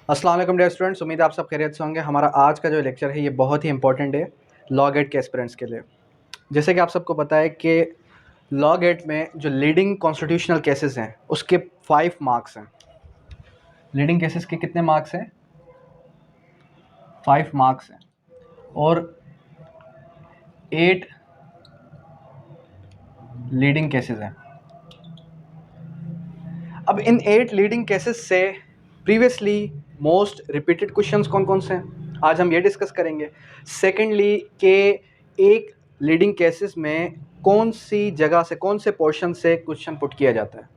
अस्सलाम वालेकुम dear students, उम्मीद है आप सब खैरियत से होंगे। हमारा आज का जो लेक्चर है ये बहुत ही इंपॉर्टेंट है लॉ गेट के एस्पिरेंट्स के लिए। जैसे कि आप सबको पता है कि लॉ गेट में जो लीडिंग कॉन्स्टिट्यूशनल केसेस हैं उसके 5 मार्क्स हैं। लीडिंग केसेस के कितने मार्क्स हैं? 5 मार्क्स हैं और 8 लीडिंग केसेस हैं। अब इन 8 लीडिंग केसेस से प्रीवियसली मोस्ट रिपीटेड क्वेश्चंस कौन कौन से हैं आज हम ये डिस्कस करेंगे। सेकेंडली के एक लीडिंग केसेस में कौन सी जगह से, कौन से पोर्शन से क्वेश्चन पुट किया जाता है,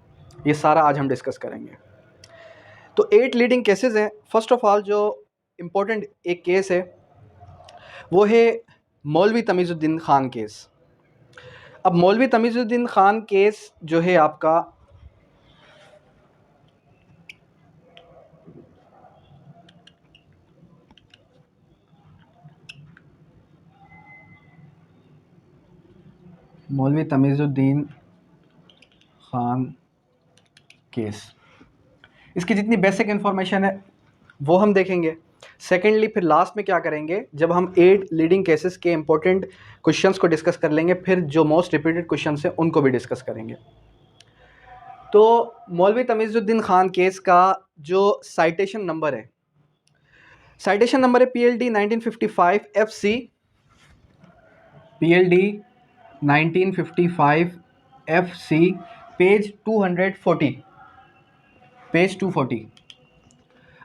ये सारा आज हम डिस्कस करेंगे। तो 8 लीडिंग केसेस हैं। फर्स्ट ऑफ ऑल जो इम्पोर्टेंट एक केस है वो है मौलवी तमीज़ुद्दीन ख़ान केस। अब मौलवी तमीज़ुद्दीन ख़ान केस जो है आपका मौलवी तमीज़ुद्दीन ख़ान केस, इसकी जितनी बेसिक इन्फॉर्मेशन है वो हम देखेंगे। सेकेंडली फिर लास्ट में क्या करेंगे, जब हम 8 लीडिंग केसेस के इंपॉर्टेंट क्वेश्चंस को डिस्कस कर लेंगे फिर जो मोस्ट रिपीटेड क्वेश्चंस हैं उनको भी डिस्कस करेंगे। तो मौलवी तमीज़ुद्दीन ख़ान केस का जो साइटेशन नंबर है, साइटेशन नंबर है PLD 1955 FC, PLD 1955 FC, page 240, page 240।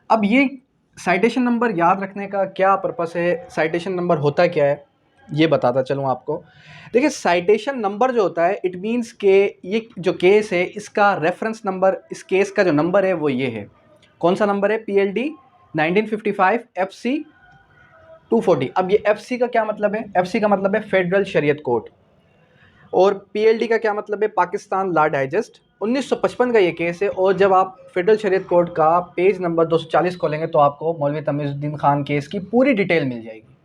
अब ये साइटेशन नंबर याद रखने का क्या पर्पस है, साइटेशन नंबर होता क्या है ये बताता चलूँ आपको। देखिए साइटेशन नंबर जो होता है इट मीन्स के ये जो केस है इसका रेफरेंस नंबर, इस केस का जो नंबर है वो ये है। कौन सा नंबर है? PLD 1955 FC 240। अब ये FC का क्या मतलब है? FC का मतलब है फेडरल शरीयत कोर्ट, और PLD का क्या मतलब है? Pakistan law digest. 1955 का ये केस है, और जब आप फेडरल शरीयत कोर्ट का पेज नंबर 240 खोलेंगे तो आपको मौलवी तमीज़ुद्दीन ख़ान केस की पूरी डिटेल मिल जाएगी।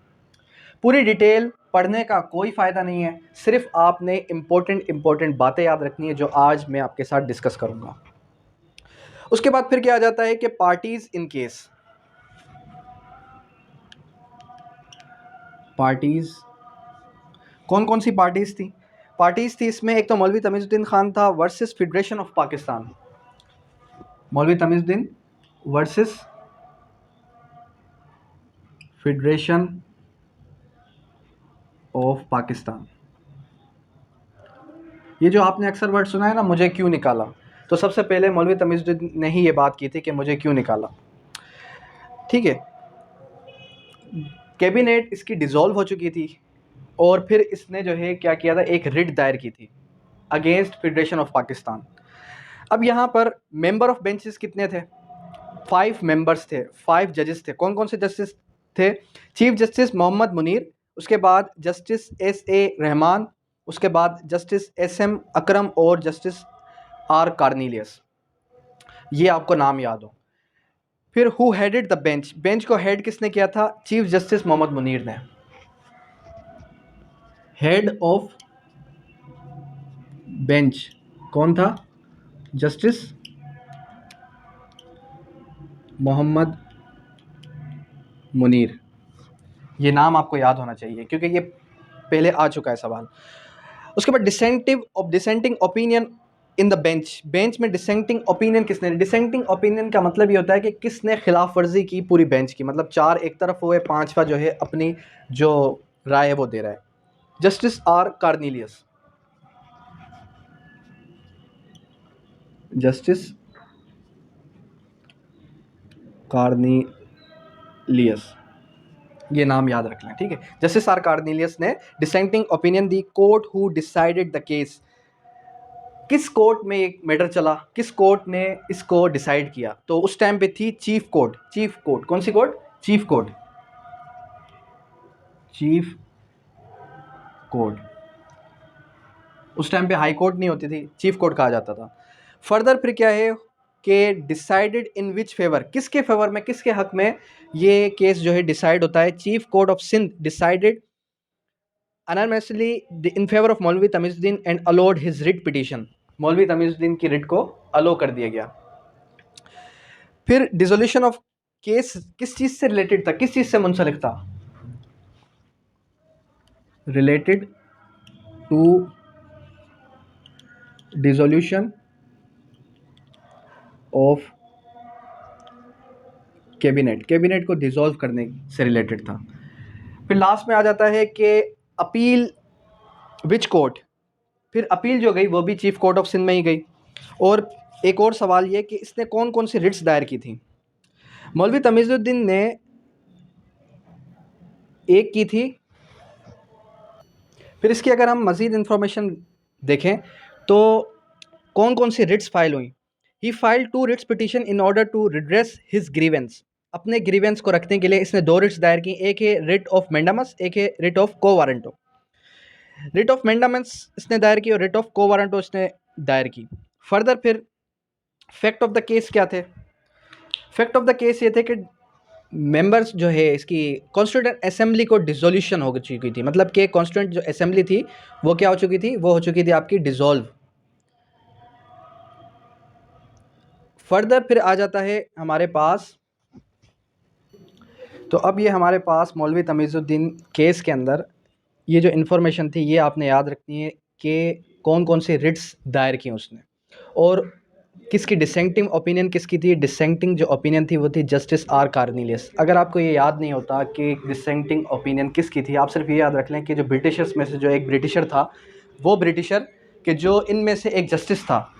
पूरी डिटेल पढ़ने का कोई फ़ायदा नहीं है, सिर्फ आपने इम्पोर्टेंट बातें याद रखनी है जो आज मैं आपके साथ डिस्कस करूँगा। उसके बाद फिर क्या आ जाता है कि पार्टीज़ इन केस। पार्टीज़ कौन कौन सी पार्टीज़ थी? पार्टीज़ थी इसमें एक तो मौलवी तमीज़ुद्दीन ख़ान था वर्सेस फेडरेशन ऑफ पाकिस्तान। मौलवी Tamizuddin versus federation of Pakistan. ये जो आपने अक्सर वर्ड सुना है ना, मुझे क्यों निकाला, तो सबसे पहले मौलवी तमीज़ुद्दीन ने ही ये बात की थी कि मुझे क्यों निकाला। ठीक है, कैबिनेट इसकी डिसॉल्व हो चुकी थी और फिर इसने जो है क्या किया था, एक रिट दायर की थी अगेंस्ट फेडरेशन ऑफ पाकिस्तान। अब यहाँ पर मेंबर ऑफ बेंचेस कितने थे? 5 मेंबर्स थे, 5 जजेस थे। कौन कौन से जस्टिस थे? चीफ जस्टिस मोहम्मद मुनीर, उसके बाद जस्टिस SA रहमान, उसके बाद जस्टिस SM अकरम और जस्टिस R कार्नीलियस। ये आपको नाम याद हो। फिर who headed the bench, bench को हेड किसने किया था? चीफ जस्टिस मोहम्मद मुनीर ने। हेड ऑफ बेंच कौन था? जस्टिस मोहम्मद मुनीर। ये नाम आपको याद होना चाहिए क्योंकि ये पहले आ चुका है सवाल। उसके बाद dissenting opinion in the bench, bench में डिसेंटिंग ओपिनियन किसने? डिसेंटिंग ओपिनियन का मतलब ये होता है कि किसने खिलाफ वर्जी की पूरी बेंच की, मतलब 4 एक तरफ हुए, 5वां जो है अपनी जो राय है वो दे रहा है। जस्टिस R कार्नीलियस, जस्टिस कार्नीलियस, ये नाम याद रख लें, ठीक है। जस्टिस R कार्नीलियस ने dissenting opinion the. Court who decided the case, किस कोर्ट में एक मैटर चला, किस कोर्ट ने इसको डिसाइड किया? तो उस टाइम पे थी चीफ कोर्ट। चीफ कोर्ट कौन सी court? Chief court, chief court. उस टाइम पे हाई कोर्ट नहीं होती थी, चीफ कोर्ट कहा जाता था। फर्दर फिर क्या है कि डिसाइडेड इन विच फेवर, किसके फेवर में, किसके हक में ये केस जो है डिसाइड होता है? Chief court of Sindh decided unanimously in favour of Maulvi Tamizuddin and allowed his writ petition. Maulvi Tamizuddin की रिट को अलो कर दिया गया। फिर डिसोल्यूशन ऑफ केस किस चीज़ से रिलेटेड था, किस चीज़ से मुंसलिक था? Related to dissolution of cabinet, cabinet को डिसॉल्व करने से रिलेटेड था। फिर लास्ट में आ जाता है कि अपील विच कोर्ट, फिर अपील जो गई वो भी चीफ कोर्ट ऑफ सिंध में ही गई। और एक और सवाल ये कि इसने कौन कौन सी रिट्स दायर की थी? मौलवी तमीज़ुद्दीन ने एक की थी। फिर इसकी अगर हम मज़ीद इंफॉर्मेशन देखें तो कौन कौन सी रिट्स फाइल हुई? He file 2 writs petition in order to redress his grievance, अपने ग्रीवेंस को रखने के लिए इसने 2 रिट्स दायर की, एक है रिट ऑफ मेंडामस, एक है writ of quo warranto. Writ of mandamus इसने दायर की और रिट ऑफ को वारंटो इसने दायर की। फर्दर फिर फैक्ट ऑफ द केस क्या थे? फैक्ट ऑफ द केस ये थे कि मेंबर्स जो है इसकी कॉन्स्टिट्यूंट असेंबली को डिसोल्यूशन हो चुकी थी, मतलब कि कॉन्स्टिट्यूंट जो असेंबली थी वो क्या हो चुकी थी? वो हो चुकी थी आपकी डिसॉल्व। फर्दर फिर आ जाता है हमारे पास, तो अब ये हमारे पास मौलवी तमीज़ुद्दीन केस के अंदर ये जो इन्फॉर्मेशन थी ये आपने याद रखनी है कि कौन कौन से रिट्स दायर की उसने, और किसकी डिसेंटिंग ओपिनियन किसकी थी? डिसेंटिंग जो ओपिनियन थी वो थी जस्टिस आर कार्निलियस। अगर आपको ये याद नहीं होता कि डिसेंटिंग ओपिनियन किसकी थी, आप सिर्फ ये याद रख लें कि जो ब्रिटिशर्स में से जो एक ब्रिटिशर था, वो ब्रिटिशर के जो इनमें से एक जस्टिस था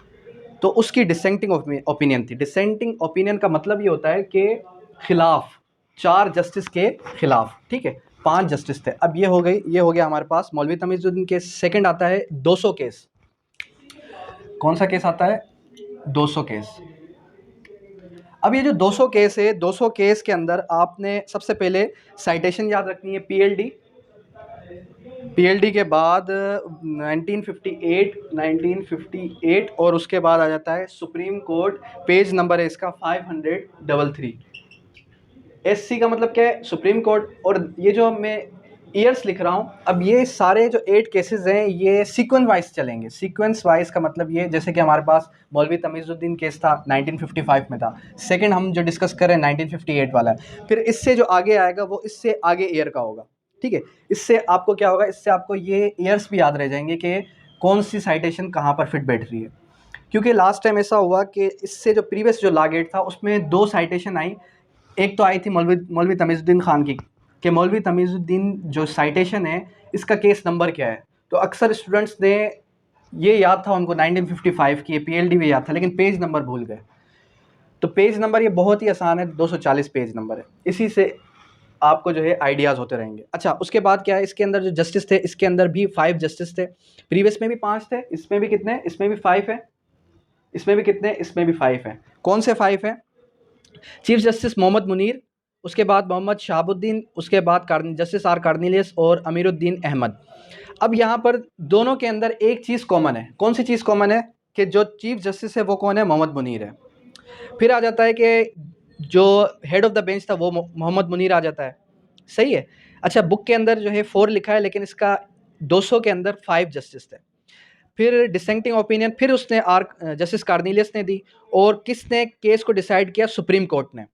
तो उसकी डिसेंटिंग ओपिनियन थी। डिसेंटिंग ओपिनियन का मतलब ये होता है कि खिलाफ, 4 जस्टिस के खिलाफ, ठीक है, 5 जस्टिस थे। अब ये हो गई, ये हो गया हमारे पास मौलवी तमीज़ुद्दीन केस। सेकंड आता है 200 केस। कौन सा केस आता है? 200 केस। अब ये जो 200 केस है, 200 केस के अंदर आपने सबसे पहले साइटेशन याद रखनी है, पीएलडी। पीएलडी के बाद 1958 और उसके बाद आ जाता है सुप्रीम कोर्ट। पेज नंबर है इसका 533। एससी का मतलब क्या है? Supreme court. और ये जो मैं ईयर्स लिख रहा हूँ, अब ये सारे जो 8 केसेस हैं ये सीक्वेंस वाइज चलेंगे। सीक्वेंस वाइज का मतलब ये, जैसे कि हमारे पास मौलवी तमीज़ुद्दीन केस था 1955 में था, सेकंड हम जो डिस्कस कर रहे हैं 1958 वाला है, फिर इससे जो आगे आएगा वो इससे आगे ईयर का होगा, ठीक है। इससे आपको क्या होगा? इससे आपको ये ईयर्स भी याद रह जाएंगे कि कौन सी साइटेशन कहाँ पर फिट बैठ रही है। क्योंकि लास्ट टाइम ऐसा हुआ कि इससे जो प्रीवियस जो लागेट था उसमें 2 साइटेशन आई। एक तो आई थी मौलवी तमीज़ुद्दीन खान की, कि मौलवी तमीज़ुद्दीन जो साइटेशन है इसका केस नंबर क्या है। तो अक्सर स्टूडेंट्स ने ये याद था उनको 1955 की, पीएलडी भी याद था, लेकिन पेज नंबर भूल गए। तो पेज नंबर ये बहुत ही आसान है, 240 पेज नंबर है, इसी से आपको जो है आइडियाज़ होते रहेंगे। अच्छा, उसके बाद क्या है, इसके अंदर जो जस्टिस थे, इसके अंदर भी 5 जस्टिस थे। प्रीवियस में भी 5 थे, इसमें भी कितने? इसमें भी 5 है। इसमें भी कितने? इसमें भी 5 हैं। कौन से 5 हैं? चीफ जस्टिस मोहम्मद मुनीर, उसके बाद मोहम्मद शहाबुद्दीन, उसके बाद जस्टिस आर कार्निलियस और अमीरुद्दीन अहमद। अब यहाँ पर दोनों के अंदर एक चीज़ कॉमन है। कौन सी चीज़ कॉमन है? कि जो चीफ जस्टिस है वो कौन है? मोहम्मद मुनीर है। फिर आ जाता है कि जो हेड ऑफ़ द बेंच था वो मोहम्मद मुनीर आ जाता है, सही है। अच्छा, बुक के अंदर जो है 4 लिखा है, लेकिन इसका 200 के अंदर 5 जस्टिस थे। फिर डिसेंटिंग ओपिनियन फिर उसने आर जस्टिस कार्निलियस ने दी, और किसने केस को डिसाइड किया? सुप्रीम कोर्ट ने।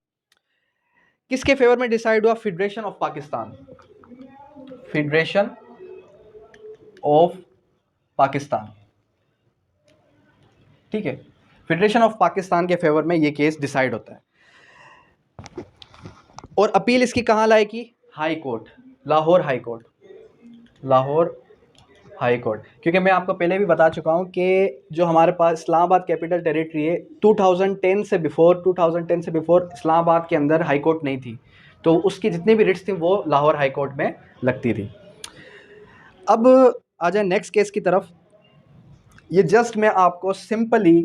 किसके फेवर में डिसाइड हुआ? Federation of Pakistan, federation of Pakistan, ठीक है। फेडरेशन ऑफ पाकिस्तान के फेवर में ये केस डिसाइड होता है। और अपील इसकी कहाँ लाए की? High court, Lahore high court, Lahore high court. क्योंकि मैं आपको पहले भी बता चुका हूँ कि जो हमारे पास इस्लामाबाद कैपिटल टेरिटरी है, 2010 से बिफोर इस्लामाबाद के अंदर हाई कोर्ट नहीं थी, तो उसकी जितनी भी रिट्स थी वो लाहौर हाई कोर्ट में लगती थी। अब आ जाए नेक्स्ट केस की तरफ। ये जस्ट मैं आपको सिंपली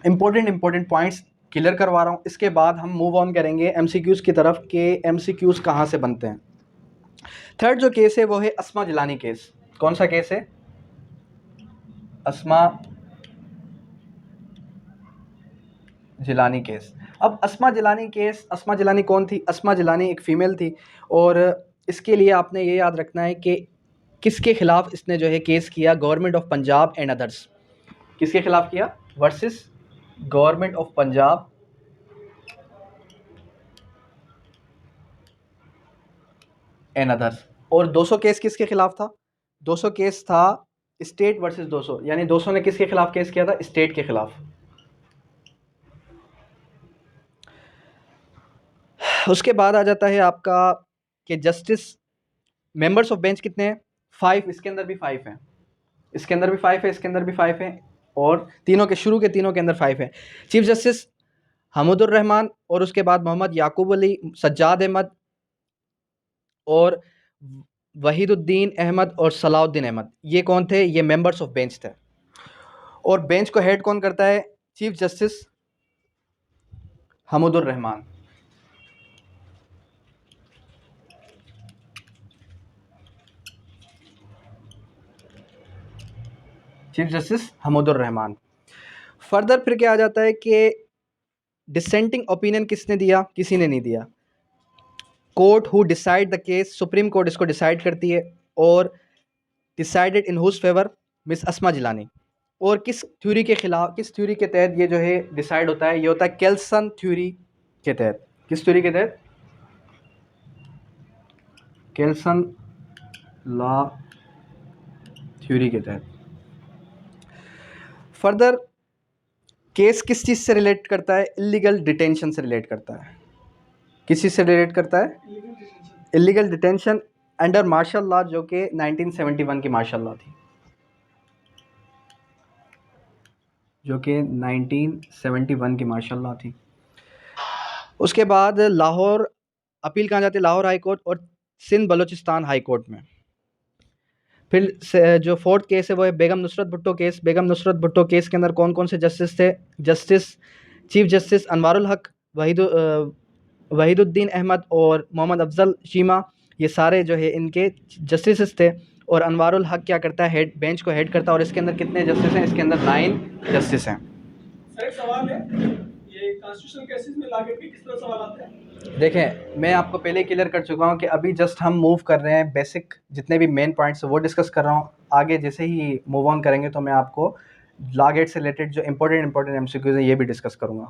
इम्पोर्टेंट पॉइंट्स क्लियर करवा रहा हूँ, इसके बाद हम मूव ऑन करेंगे एमसीक्यूज़ की तरफ कि एमसीक्यूज़ कहाँ से बनते हैं। थर्ड जो केस है वो है अस्मा जिलानी केस। कौन सा केस है? अस्मा जिलानी केस। अब अस्मा जिलानी केस, अस्मा जिलानी कौन थी? अस्मा जिलानी एक फ़ीमेल थी, और इसके लिए आपने ये याद रखना है कि किसके खिलाफ इसने जो है केस किया? Government of Punjab and others. किसके खिलाफ किया? Versus government of Punjab and others. और 200 केस किसके खिलाफ था? 200 केस था स्टेट वर्सेस 200, यानी 200 ने किसके खिलाफ केस किया था? स्टेट के खिलाफ। उसके बाद आ जाता है आपका कि जस्टिस मेंबर्स ऑफ बेंच कितने हैं? 5। इसके अंदर भी 5 हैं, इसके अंदर भी 5 है, इसके अंदर भी 5 है, और तीनों के शुरू के तीनों के अंदर 5 है। चीफ जस्टिस हमूदुर रहमान, और उसके बाद मोहम्मद याकूब अली, सज्जाद अहमद, और वहीदुद्दीन अहमद और सलाउद्दीन अहमद। ये कौन थे? ये मेंबर्स ऑफ बेंच थे। और बेंच को हेड कौन करता है? Chief justice Hamoodur Rahman. Chief justice Hamoodur Rahman. Further फिर क्या आ जाता है कि डिसेंटिंग ओपिनियन किसने दिया? किसी ने नहीं दिया। Court who decide the case, supreme court इसको डिसाइड करती है, और decided in whose favour? Miss Asma Jilani. और किस थ्योरी के खिलाफ, किस थ्योरी के तहत ये जो है डिसाइड होता है? ये होता है केल्सन थ्योरी के तहत। किस थ्योरी के तहत? केल्सन लॉ थ्योरी के तहत। फर्दर केस किस चीज़ से रिलेट करता है? इलीगल डिटेंशन से रिलेट करता है। किस चीज़ से रिलेट करता है? Illegal detention under martial law, जो कि 1971 की मार्शल लॉ थी, जो कि 1971 की मार्शल लॉ थी। उसके बाद लाहौर अपील कहाँ जाती है? लाहौर हाई कोर्ट और सिंध बलूचिस्तान हाई कोर्ट में। फिर जो फोर्थ केस है वो है बेगम नुसरत भुट्टो केस। बेगम नुसरत भुट्टो केस के अंदर कौन कौन से जस्टिस थे? जस्टिस चीफ जस्टिस अनवारुल हक, वहीदुद्दीन अहमद और मोहम्मद अफजल शीमा, ये सारे जो है इनके जस्टिस थे। और अनवारुल हक क्या करता है? हेड, बेंच को हेड करता है। और इसके अंदर कितने जस्टिस हैं? इसके अंदर 9 जस्टिस हैं। सर एक सवाल है, ये कॉन्स्टिट्यूशनल केसेस में लागू के किस तरह सवाल आते हैं? देखें, मैं आपको पहले क्लियर कर चुका हूँ कि अभी जस्ट हम मूव कर रहे हैं, बेसिक जितने भी मेन पॉइंट्स वो डिस्कस कर रहा हूँ। आगे जैसे ही मूव ऑन करेंगे तो मैं आपको लॉ गेट से रिलेटेड जो इंपॉर्टेंट एमसीक्यूज हैं ये भी डिस्कस करूँगा।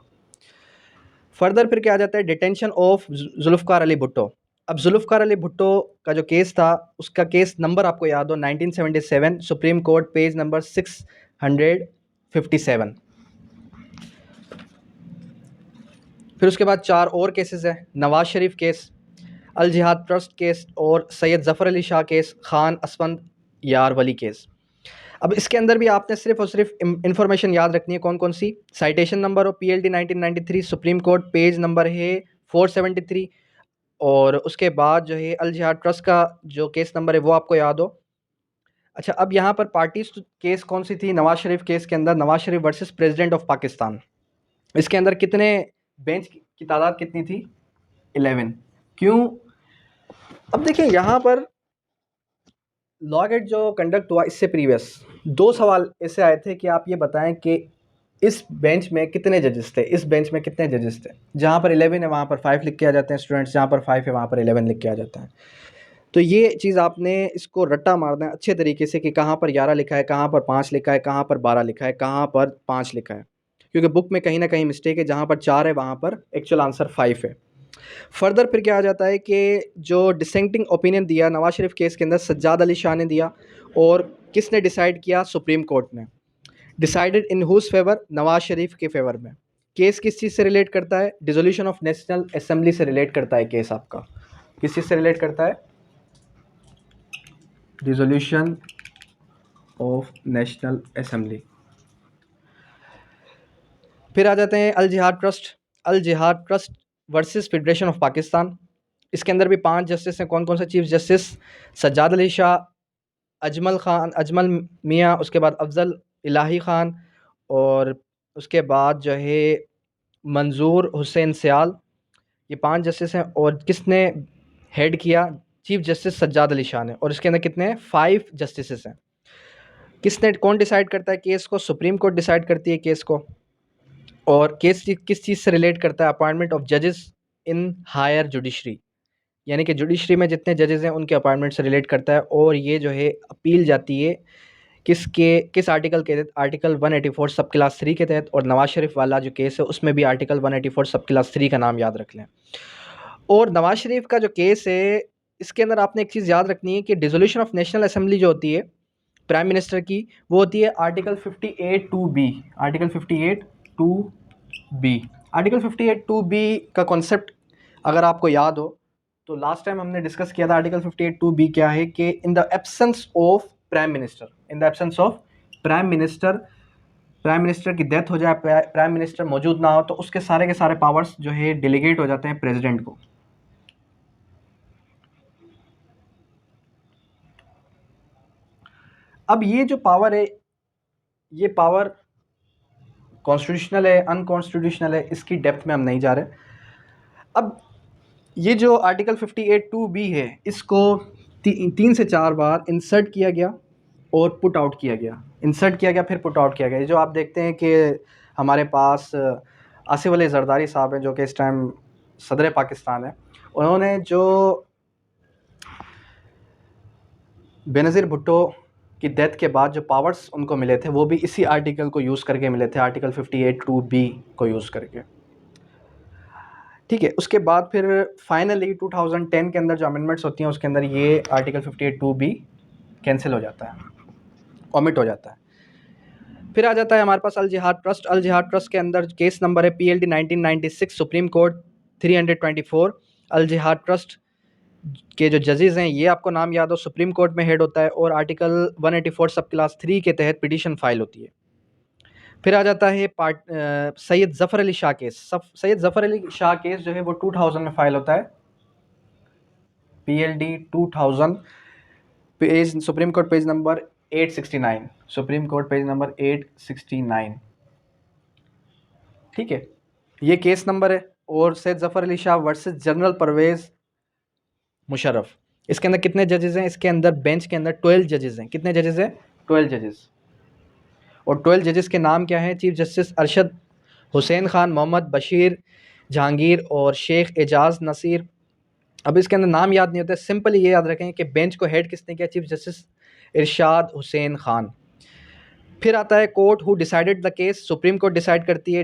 फर्दर फिर क्या आ जाता है? Detention of Zulfikar Ali Bhutto. अब जुल्फ़िकार अली भुट्टो का जो केस था, उसका केस नंबर आपको याद हो, 1977, सुप्रीम कोर्ट, पेज नंबर 657। फिर उसके बाद 4 और केसेस हैं। नवाज शरीफ केस, अल जिहाद ट्रस्ट केस, और सैयद ज़फ़र अली शाह केस, खान असफंद यार वली केस। अब इसके अंदर भी आपने सिर्फ और सिर्फ इंफॉर्मेशन याद रखनी है। कौन कौन सी? साइटेशन नंबर और PLD 1993, supreme court, page number है 473। और उसके बाद जो है अल जिहाद ट्रस्ट का जो केस नंबर है वो आपको याद हो। अच्छा, अब यहाँ पर पार्टीज केस कौन सी थी? नवाज शरीफ केस के अंदर Nawaz Sharif versus president of Pakistan. इसके अंदर कितने बेंच की तादाद कितनी थी? 11। क्यों? अब देखिए, यहाँ पर लॉ गेट जो कंडक्ट हुआ इससे प्रीवियस 2 सवाल ऐसे आए थे कि आप ये बताएं कि इस बेंच में कितने जजेस थे, इस बेंच में कितने जजेस थे। जहाँ पर 11 है वहाँ पर 5 लिख के आ जाते हैं स्टूडेंट्स, जहाँ पर 5 है वहाँ पर 11 लिख के आ जाता है। तो ये चीज़ आपने इसको रट्टा मारना है अच्छे तरीके से कि कहाँ पर 11 लिखा है, कहाँ पर 5 लिखा है, कहाँ पर 12 लिखा है, कहाँ पर 5 लिखा है। क्योंकि बुक में कहीं ना कहीं मिस्टेक है, जहाँ पर 4 है वहाँ पर एक्चुअल आंसर 5 है। फर्दर फिर क्या आ जाता है कि जो डिसेंटिंग ओपिनियन दिया नवाज शरीफ केस के अंदर सज्जाद अली शाह ने दिया। और किसने डिसाइड किया? सुप्रीम कोर्ट ने। Decided in whose favour? Nawaz Sharif के फेवर में। केस किस चीज़ से रिलेट करता है? डिसोल्यूशन ऑफ नेशनल असेंबली से रिलेट करता है केस आपका। किस चीज़ से रिलेट करता है? Dissolution of national assembly. फिर आ जाते हैं अल Jihad trust. Al Jihad trust versus federation of Pakistan. इसके अंदर भी 5 जस्टिस हैं। कौन कौन से? चीफ जस्टिस सज्जाद अली शाह, अजमल मियाँ, उसके बाद अफजल इलाही ख़ान, और उसके बाद जो है मंजूर हुसैन सियाल। ये 5 जस्टिस हैं। और किसने हेड किया? चीफ जस्टिस सज्जाद अली शाह ने। और इसके अंदर कितने हैं? 5 जस्टिस हैं। किसने, कौन डिसाइड करता है केस को? सुप्रीम कोर्ट डिसाइड करती है केस को। और केस किस चीज़ से रिलेट करता है? अपॉइंटमेंट ऑफ जजेस इन हायर जुडिशरी, यानी कि जुडिशरी में जितने जजेस हैं उनके अपॉइंटमेंट से रिलेट करता है। और ये जो है अपील जाती है किस आर्टिकल के तहत? आर्टिकल 184 सब क्लास 3 के तहत। और नवाज शरीफ वाला जो केस है उसमें भी आर्टिकल 184 सब क्लास 3 का नाम याद रख लें। और नवाज शरीफ का जो केस है इसके अंदर आपने एक चीज़ याद रखनी है कि डिसोल्यूशन ऑफ नेशनल असेंबली जो होती है प्राइम मिनिस्टर की, वो होती है article 58(2)(b). Article 58(2)(b). Article 58(2)(b) का कॉन्सेप्ट अगर आपको याद हो तो लास्ट टाइम हमने डिस्कस किया था। आर्टिकल 58(2)(b) क्या है कि in the absence of prime minister, in the absence of prime minister की डेथ हो जाए, प्राइम मिनिस्टर मौजूद ना हो, तो उसके सारे के सारे पावर्स जो है डेलीगेट हो जाते हैं प्रेसिडेंट को। अब ये जो पावर है, ये पावर कॉन्स्टिट्यूशनल है, अनकॉन्स्टिट्यूशनल है, इसकी डेप्थ में हम नहीं जा रहे। अब ये जो आर्टिकल 58(2)(b) है, इसको 3 से 4 बार इंसर्ट किया गया और पुट आउट किया गया, इंसर्ट किया गया फिर पुट आउट किया गया। ये जो आप देखते हैं कि हमारे पास आसिफ अली जरदारी साहब हैं जो कि इस टाइम सदर पाकिस्तान है, उन्होंने जो बेनज़ीर भुट्टो की डेथ के बाद जो पावर्स उनको मिले थे वो भी इसी आर्टिकल को यूज़ करके मिले थे, आर्टिकल 58(2)(b) को यूज़ करके। ठीक है, उसके बाद फिर फाइनली 2010 के अंदर जो अमेंडमेंट्स होती हैं उसके अंदर ये आर्टिकल 58(2)(b) कैंसिल हो जाता है, ओमिट हो जाता है। फिर आ जाता है हमारे पास अल जिहाद ट्रस्ट। अल जिहाद ट्रस्ट के अंदर केस नंबर है PLD 1996, सुप्रीम कोर्ट 324। अल जिहाद ट्रस्ट के जो जजेस हैं ये आपको नाम याद हो, सुप्रीम कोर्ट में हेड होता है और आर्टिकल 184 सब क्लास 3 के तहत पिटीशन फाइल होती है। फिर आ जाता है सैयद ज़फ़र अली शाह केस। सैयद ज़फ़र अली शाह केस जो है वो 2000 में फाइल होता है, PLD 2000, page supreme court page number 869, supreme court page number 869। ठीक है, ये केस नंबर है। और सैयद ज़फ़र अली शाह वर्सेस जनरल परवेज़ मुशर्रफ, इसके अंदर कितने जजेस हैं? इसके अंदर बेंच के अंदर 12 जजेस हैं। कितने जजेस हैं? 12 जजेस। और 12 जजेस के नाम क्या हैं? चीफ जस्टिस अरशद हुसैन ख़ान, मोहम्मद बशीर जहांगीर और शेख एजाज नसीर। अब इसके अंदर नाम याद नहीं होता, सिंपली ये याद रखें कि बेंच को हेड किसने किया? चीफ जस्टिस इरशाद हुसैन ख़ान। फिर आता है court who decided the case. Supreme court decide करती है,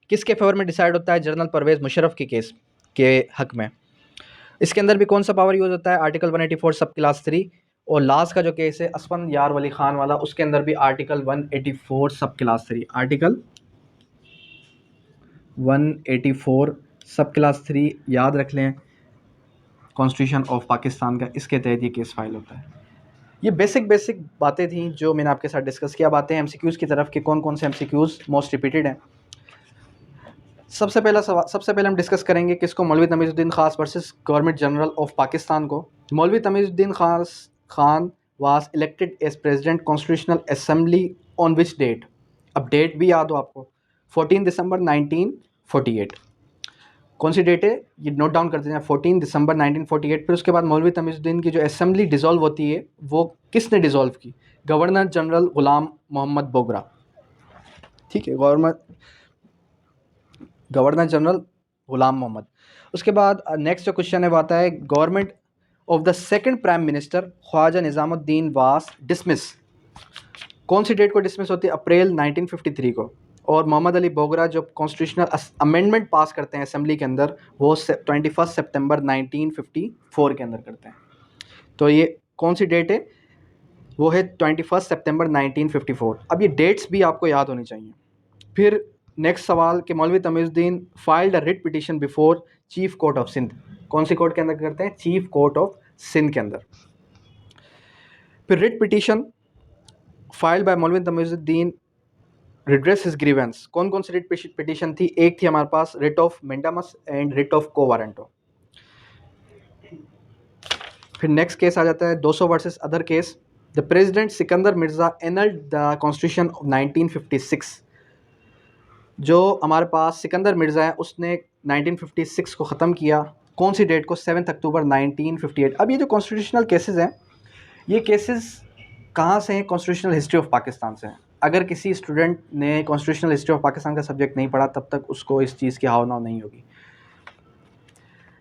किसके फेवर में डिसाइड होता है? जनरल परवेज़ मुशर्रफ के केस के हक में। इसके अंदर भी कौन सा पावर यूज़ होता है? आर्टिकल 184 सब क्लास 3। और लास्ट का जो केस है असफन यार वली खान वाला, उसके अंदर भी आर्टिकल 184 सब क्लास 3, आर्टिकल 184 सब क्लास 3 याद रख लें, कॉन्स्टिट्यूशन ऑफ पाकिस्तान का, इसके तहत ये केस फाइल होता है। ये बेसिक बातें थी जो मैंने आपके साथ डिस्कस किया। बातें MCQs की तरफ कि कौन कौन से MCQs मोस्ट रिपीटेड हैं। सबसे पहले हम डिस्कस करेंगे किसको? मौलवी तमीज़ुद्दीन ख़ास versus government general of Pakistan को। Maulvi Tamizuddin Khan was elected as president constitutional assembly on which date? अब डेट भी याद हो आपको, 14 दिसंबर 1948। कौन सी डेट है ये नोट डाउन करते हैं, 14 दिसंबर 1948। फिर उसके बाद मौलवी तमीज़ुद्दीन की जो असेंबली डिज़ोल्व होती है वो किसने डिज़ोल्व की? गवर्नर जनरल ग़ुलाम मोहम्मद बोगरा। ठीक है, गवर्नर जनरल ग़ुलाम मोहम्मद। उसके बाद नेक्स्ट जो क्वेश्चन है वो आता है, government of the second prime minister Khwaja Nizamuddin was dismiss. कौन सी डेट को डिसमिस होती है? अप्रैल 1953 को। और मोहम्मद अली बोगरा जो कॉन्स्टिट्यूशनल अमेंडमेंट पास करते हैं असेंबली के अंदर वो 21 सितंबर 1954 के अंदर करते हैं। तो ये कौन सी डेट है? वो है 21 सितंबर 1954। अब ये डेट्स भी आपको याद होनी चाहिए। फिर नेक्स्ट सवाल कि Maulvi Tamizuddin filed a writ petition before chief court of Sindh. कौन सी कोर्ट के अंदर करते हैं? चीफ कोर्ट ऑफ सिंध के अंदर। फिर रिट पिटीशन फाइल्ड बाय मौलवी तमीज़ुद्दीन रिड्रेस हिज ग्रीवेंस। कौन कौन सी रिट पिटीशन थी? एक थी हमारे पास writ of mandamus and writ of quo warranto. फिर नेक्स्ट केस आ जाता है 200 versus other case. The president Sikandar Mirza annulled the constitution of 1956। जो हमारे पास सिकंदर मिर्ज़ा है उसने 1956 को ख़त्म किया। कौन सी डेट को? 7 अक्टूबर 1958। अब ये जो कॉन्स्टिट्यूशनल केसेस हैं ये केसेस कहाँ से हैं? कॉन्स्टिट्यूशनल हिस्ट्री ऑफ पाकिस्तान से हैं। अगर किसी स्टूडेंट ने कॉन्स्टिट्यूशनल हिस्ट्री ऑफ पाकिस्तान का सब्जेक्ट नहीं पढ़ा तब तक उसको इस चीज़ की हाव नाव नहीं होगी।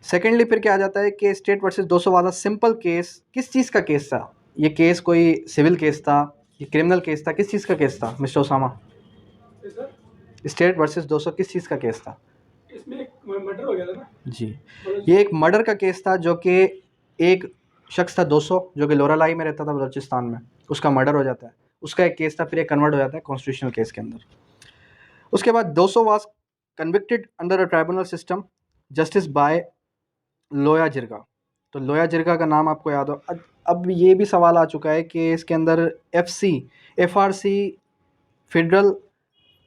सेकेंडली फिर क्या आ जाता है कि स्टेट वर्सेस 200 वाला सिंपल केस किस चीज़ का केस था? ये केस कोई सिविल केस था, ये क्रिमिनल केस था, किस चीज़ का केस था मिस्टर ओसामा? स्टेट वर्सेस 200 किस चीज़ का केस था? इसमें एक मर्डर हो गया था ना जी, ये एक मर्डर का केस था जो कि एक शख्स था 200 जो कि लोरालाई में रहता था बलूचिस्तान में, उसका मर्डर हो जाता है, उसका एक केस था, फिर एक कन्वर्ट हो जाता है कॉन्स्टिट्यूशनल केस के अंदर। उसके बाद 200 was convicted under a tribunal system justice by Loya Jirga. तो लोया जिरगा का नाम आपको याद हो। अब ये भी सवाल आ चुका है कि इसके अंदर एफआरसी फेडरल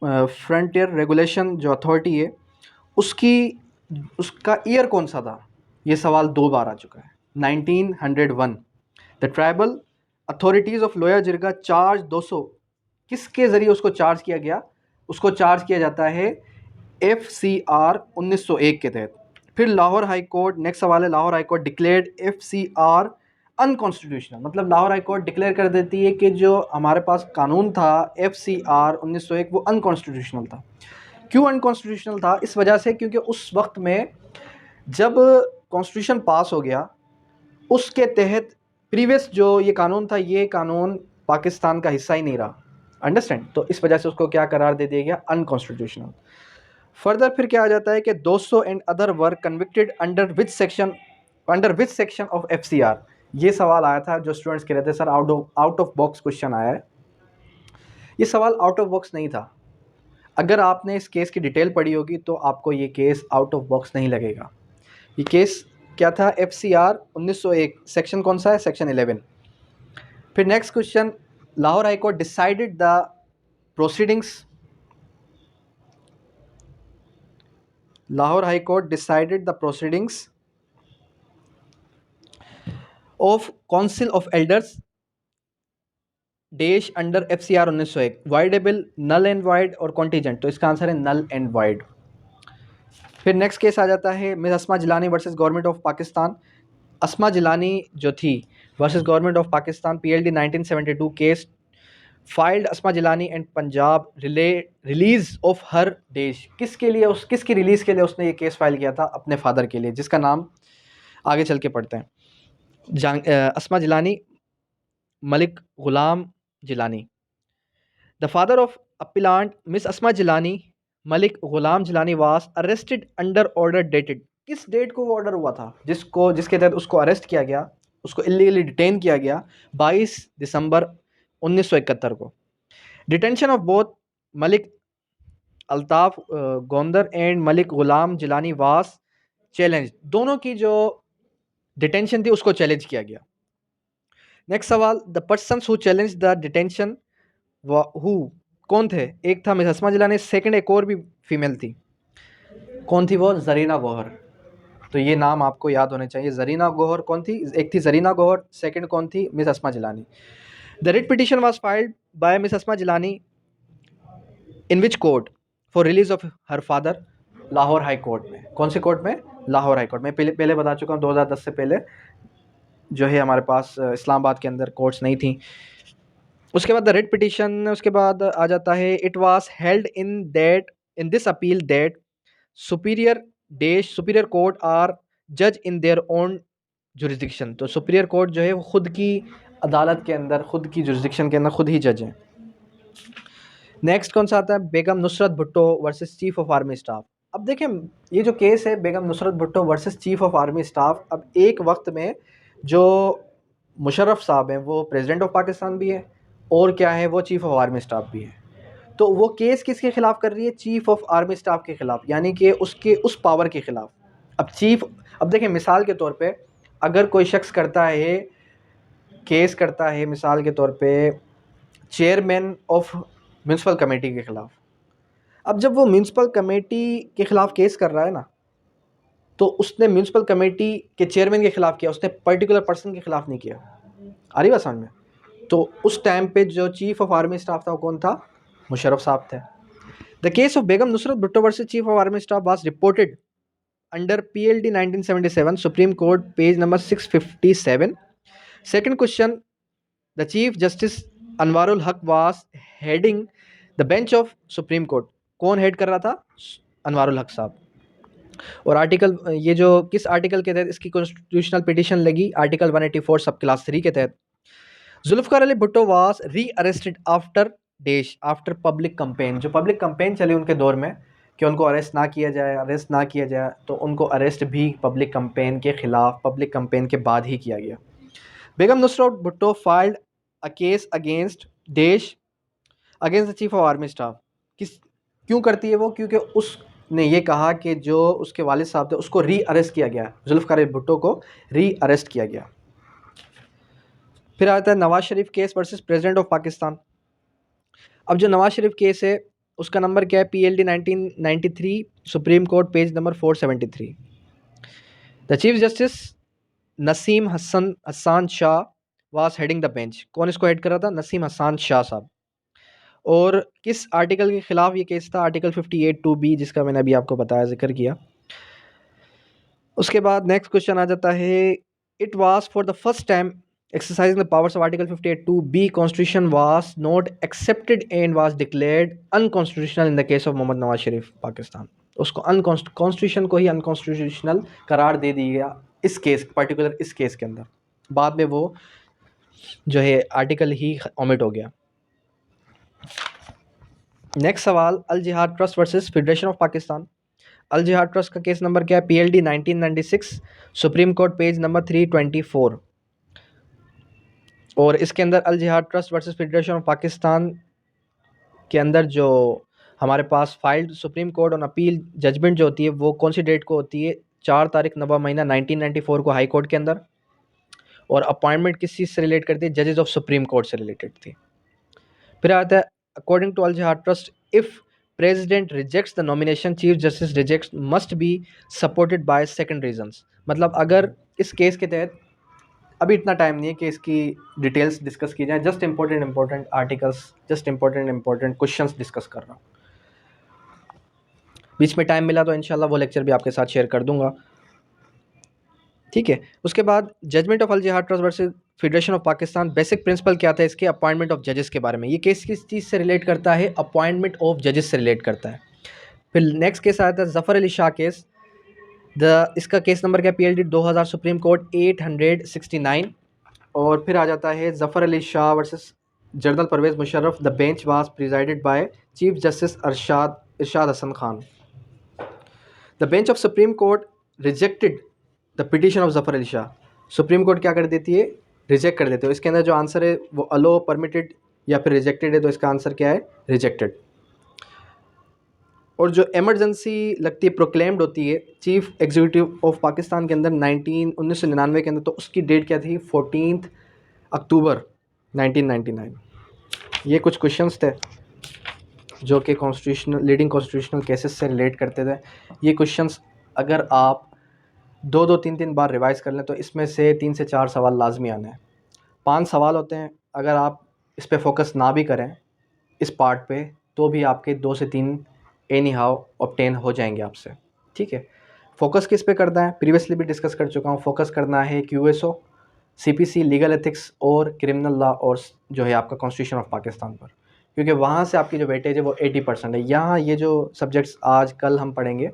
फ्रंटियर रेगुलेशन जो अथॉरिटी है उसकी उसका ईयर कौन सा था, ये सवाल 2 बार आ चुका है। 1901 the tribal authorities of Loya Jirga charge 200, किसके ज़रिए उसको चार्ज किया गया? उसको चार्ज किया जाता है FCR 1901 के तहत। फिर लाहौर हाई कोर्ट, नेक्स्ट सवाल है, Lahore high court declared FCR unconstitutional, मतलब लाहौर हाई कोर्ट डिक्लेयर कर देती है कि जो हमारे पास कानून था FCR 1901 वो अनकॉन्स्टिट्यूशनल था। क्यों अनकॉन्स्टिट्यूशनल था? इस वजह से क्योंकि उस वक्त में जब कॉन्स्टिट्यूशन पास हो गया उसके तहत प्रीवियस जो ये कानून था, ये कानून पाकिस्तान का हिस्सा ही नहीं रहा, अंडरस्टैंड। तो इस वजह से उसको क्या करार दे दिया गया? अनकॉन्स्टिट्यूशनल। फर्दर फिर क्या आ जाता है कि 200 and other were convicted under which section of FCR। ये सवाल आया था जो स्टूडेंट्स कह रहे थे sir out of box question आया है। ये सवाल आउट ऑफ बॉक्स नहीं था। अगर आपने इस केस की डिटेल पढ़ी होगी तो आपको ये केस आउट ऑफ बॉक्स नहीं लगेगा। ये केस क्या था? FCR 1901, सेक्शन कौन सा है? सेक्शन 11। फिर next question, Lahore high court decided the proceedings Lahore high court decided the proceedings of council of elders dash under FCR 1901 voidable, null and void और कॉन्टीजेंट। तो इसका आंसर है नल एंड वाइड। फिर next case आ जाता है miss Asma Jilani versus government of Pakistan. Asma Jilani जो थी versus government of Pakistan, PLD 1972 case filed Asma Jilani and Punjab release of her dash. किसके लिए किसकी रिलीज़ के लिए उसने ये केस फाइल किया था? अपने फादर के लिए, जिसका नाम आगे चल के पढ़ते हैं। Asma Jilani, Malik Ghulam Jilani. The father of appellant miss Asma Jilani, Malik Ghulam Jilani was arrested under order dated. किस डेट को वो ऑर्डर हुआ था जिसके तहत उसको अरेस्ट किया गया, उसको इलीगली डिटेन किया गया? 22 दिसंबर 1971 को। Detention of both Malik Altaf Gondar and Malik Ghulam Jilani was challenge. दोनों की जो डिटेंशन थी उसको चैलेंज किया गया। नेक्स्ट सवाल, the person who challenge the detention who, कौन थे? एक था मिस अस्मा जिलानी, सेकंड एक और भी फीमेल थी। कौन थी वो? जरीना गौहर। तो ये नाम आपको याद होने चाहिए। जरीना गौहर कौन थी? एक थी जरीना गौहर, सेकंड कौन थी? Miss Asma Jilani. The writ petition was filed by miss Asma Jilani in which court for release of her father? Lahore high court में। कौन से कोर्ट में? लाहौर हाई कोर्ट में। पहले बता चुका हूँ, 2010 से पहले जो है हमारे पास इस्लामाबाद के अंदर कोर्ट्स नहीं थी। उसके बाद द रिट पिटिशन, उसके बाद आ जाता है it was held in this appeal that superior court are जज इन देयर ओन जुरिस्डिक्शन। तो सुपीरियर कोर्ट जो है वो खुद की अदालत के अंदर, खुद की जुरिस्डिक्शन के अंदर खुद ही जज हैं। नेक्स्ट कौन सा आता है? Begum Nusrat Bhutto versus chief of army staff. अब देखें, ये जो केस है Begum Nusrat Bhutto versus chief of army staff, अब एक वक्त में जो मुशर्रफ साहब हैं वो प्रेसिडेंट ऑफ पाकिस्तान भी है और क्या है, वो चीफ ऑफ आर्मी स्टाफ भी है। तो वो केस किसके खिलाफ कर रही है? चीफ ऑफ आर्मी स्टाफ के खिलाफ, यानी कि उसके उस पावर के खिलाफ। अब देखें, मिसाल के तौर पे अगर कोई शख्स केस करता है मिसाल के तौर पे चेयरमैन ऑफ म्यूनसिपल कमेटी के खिलाफ। अब जब वो म्यूनसिपल कमेटी के खिलाफ केस कर रहा है ना, तो उसने म्यूनसिपल कमेटी के चेयरमैन के खिलाफ किया, उसने पर्टिकुलर पर्सन के खिलाफ नहीं किया। आ रही बात समझ में? तो उस टाइम पे जो चीफ ऑफ आर्मी स्टाफ था वो कौन था? मुशर्रफ साहब थे। The case of Begum Nusrat Bhutto versus chief of army staff was reported under PLD 1977 supreme court page number 657। Second question, the chief justice Anwarul Haq was heading the bench of supreme court. कौन head कर रहा था? अनवारुल हक साहब। और आर्टिकल, ये जो किस आर्टिकल के तहत इसकी कॉन्स्टिट्यूशनल पिटीशन लगी? आर्टिकल 184 सब क्लास 3 के तहत। जुल्फकार अली भुट्टो वाज री अरेस्टेड आफ्टर पब्लिक कंपेन। जो पब्लिक कंपेन चली उनके दौर में कि उनको अरेस्ट ना किया जाए, तो उनको अरेस्ट भी पब्लिक कैंपेन के ख़िलाफ़, पब्लिक कैंपेन के बाद ही किया गया। Begum Nusrat Bhutto filed a case against देश against the chief of army staff. क्यों करती है वो? क्योंकि उसने ये कहा कि जो उसके वालिद साहब थे उसको री अरेस्ट किया गया, जुल्फ़िकार भुट्टो को री अरेस्ट किया गया। फिर आता है Nawaz Sharif case versus president of Pakistan. अब जो नवाज शरीफ केस है उसका नंबर क्या है? PLD 1993, supreme court, page number 473। The chief justice Naseem Hasan Shah was heading the bench. कौन इसको हेड कर रहा था? नसीम हसन शाह साहब। और किस आर्टिकल के खिलाफ ये केस था? आर्टिकल 58(2)B, जिसका मैंने अभी आपको बताया, जिक्र किया। उसके बाद नेक्स्ट क्वेश्चन आ जाता है, it was for the first time exercising the powers of Article 58(2)B Constitution was not accepted and was declared unconstitutional in the case of Mohammad Nawaz Sharif Pakistan. उसको कॉन्स्टिट्यूशन को ही अनकॉन्स्टिट्यूशनल करार दे दिया इस केस, पर्टिकुलर इस केस के अंदर। बाद में वो जो है आर्टिकल ही ओमिट हो गया। नेक्स्ट सवाल, Al Jihad trust versus federation of Pakistan. Al Jihad trust का केस नंबर क्या है? PLD 1996, supreme court, page number 324। और इसके अंदर Al Jihad trust versus federation of Pakistan के अंदर जो हमारे पास filed supreme court on appeal judgement जो होती है वो कौन सी डेट को होती है? 4 तारीख नवंबर महीना 1994 को हाई कोर्ट के अंदर। और अपॉइंटमेंट किस चीज़ से रिलेट करती है? जजेस ऑफ सुप्रीम कोर्ट से रिलेटेड थी। फिर आता है, according to Al Jihad trust, if president rejects the nomination, chief justice rejects must be supported by second reasons. मतलब अगर इस केस के तहत, अभी इतना टाइम नहीं है कि इसकी डिटेल्स डिस्कस की जाए, just important articles, just important questions discuss कर रहा हूँ। बीच में टाइम मिला तो इंशाल्लाह वो लेक्चर भी आपके साथ शेयर कर दूंगा, ठीक है। उसके बाद judgement of Al Jihad trust versus federation of Pakistan, basic principle क्या था इसके? अपॉइंटमेंट ऑफ जजेस के बारे में। ये केस किस चीज़ से रिलेट करता है? अपॉइंटमेंट ऑफ जजेस से रिलेट करता है। फिर नेक्स्ट केस आता है ज़फ़र अली शाह केस। इसका केस नंबर क्या? PLD 2000, supreme court 869। और फिर आ जाता है Zafar Ali Shah versus general Pervez Musharraf. The bench was presided by chief justice Irshad Hasan Khan. The bench of supreme court rejected the petition of Zafar Ali Shah. Supreme court क्या कर देती है? रिजेक्ट कर देते हो। इसके अंदर जो आंसर है वो अलो, परमिटेड या फिर रिजेक्टेड है, तो इसका आंसर क्या है? रिजेक्टेड। और जो एमरजेंसी लगती है, प्रोक्लेम्ड होती है चीफ एग्जीक्यूटिव ऑफ पाकिस्तान के अंदर 1999 के अंदर, तो उसकी डेट क्या थी? 14 अक्टूबर 1999। ये कुछ क्वेश्चंस थे जो कि लीडिंग कॉन्स्टिट्यूशनल केसेस से रिलेट करते थे। ये क्वेश्चंस अगर आप 2-2, 3-3 बार रिवाइज़ कर लें तो इसमें से 3 से 4 सवाल लाजमी आने हैं। 5 सवाल होते हैं, अगर आप इस पे फोकस ना भी करें इस पार्ट पे, तो भी आपके 2 से 3 एनी हाउ ऑब्टेन हो जाएंगे आपसे, ठीक है। फोकस किस पे करना है? प्रीवियसली भी डिस्कस कर चुका हूँ। फोकस करना है QSO, CPC, लीगल एथिक्स और क्रिमिनल लॉ, और जो है आपका कॉन्स्टिट्यूशन ऑफ पाकिस्तान पर, क्योंकि वहाँ से आपकी जो वेटेज है वो 80% है। यहाँ ये जो सब्जेक्ट्स आज कल हम पढ़ेंगे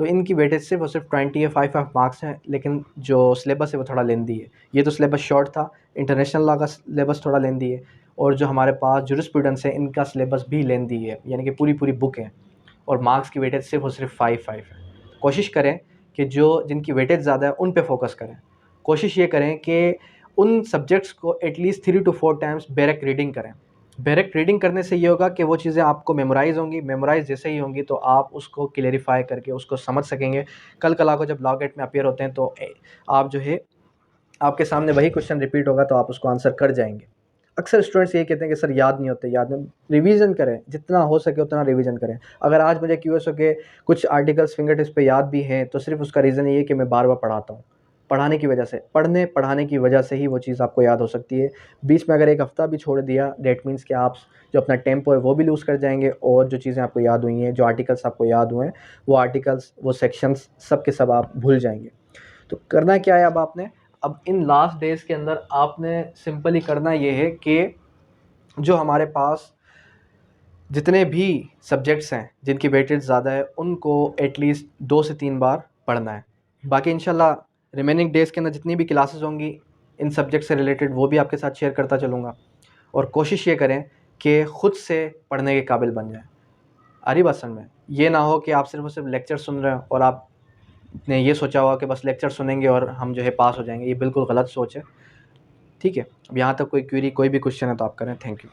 तो इनकी वेटेज सिर्फ और सिर्फ 20 या 5 मार्क्स हैं, लेकिन जो सिलेबस है वो थोड़ा लेंदी है। ये तो सिलेबस शॉर्ट था, इंटरनेशनल लॉ का सिलेबस थोड़ा लेंदी है, और जो हमारे पास जूरिस्प्रूडेंस है इनका सिलेबस भी लेंदी है, यानी कि पूरी बुक है, और मार्क्स की वेटेज सिर्फ और सिर्फ 5 है। कोशिश करें कि जिनकी वेटेज ज़्यादा है उन पे फोकस करें। कोशिश ये करें कि उन सब्जेक्ट्स को at least 3 to 4 times barrack reading करें। बैरक रीडिंग करने से ये होगा कि वो चीज़ें आपको मेमोराइज़ होंगी, मेमोराइज़ जैसे ही होंगी तो आप उसको क्लेरिफाई करके उसको समझ सकेंगे। कल को जब लॉ गेट में अपीयर होते हैं तो आप जो है, आपके सामने वही क्वेश्चन रिपीट होगा तो आप उसको आंसर कर जाएंगे। अक्सर स्टूडेंट्स ये कहते हैं कि सर याद नहीं होते, याद नहीं। रिवीजन करें, जितना हो सके उतना रिवीजन करें। अगर आज मुझे QSO के कुछ आर्टिकल्स फिंगर टिप्स पे याद भी हैं तो सिर्फ उसका रीज़न ये है कि मैं बार बार पढ़ाता हूँ। पढ़ाने की वजह से, पढ़ाने की वजह से ही वो चीज़ आपको याद हो सकती है। बीच में अगर एक हफ़्ता भी छोड़ दिया, डेट मीन्स कि आप जो अपना टेम्पो है वो भी लूज़ कर जाएंगे, और जो चीज़ें आपको याद हुई हैं, जो आर्टिकल्स आपको याद हुए हैं, वो आर्टिकल्स, वो सेक्शंस सब के सब आप भूल जाएंगे। तो करना क्या है अब आपने, अब इन लास्ट डेज़ के अंदर आपने सिंपली करना ये है कि जो हमारे पास जितने भी सब्जेक्ट्स हैं जिनकी वेटेज ज़्यादा है उनको एटलीस्ट 2 से 3 बार पढ़ना है। बाकी इंशाल्लाह रिमेनिंग डेज़ के अंदर जितनी भी क्लासेस होंगी इन सब्जेक्ट से रिलेटेड वो भी आपके साथ शेयर करता चलूँगा, और कोशिश ये करें कि ख़ुद से पढ़ने के काबिल बन जाएँ। आ रही बात समझ में? ये ना हो कि आप सिर्फ और सिर्फ लेक्चर सुन रहे हो और आपने ये सोचा हुआ कि बस लेक्चर सुनेंगे और हम जो है पास हो जाएंगे। ये बिल्कुल गलत सोच है। ठीक है, अब यहाँ तक कोई क्वेरी कोई भी क्वेश्चन है तो आप करें। Thank you.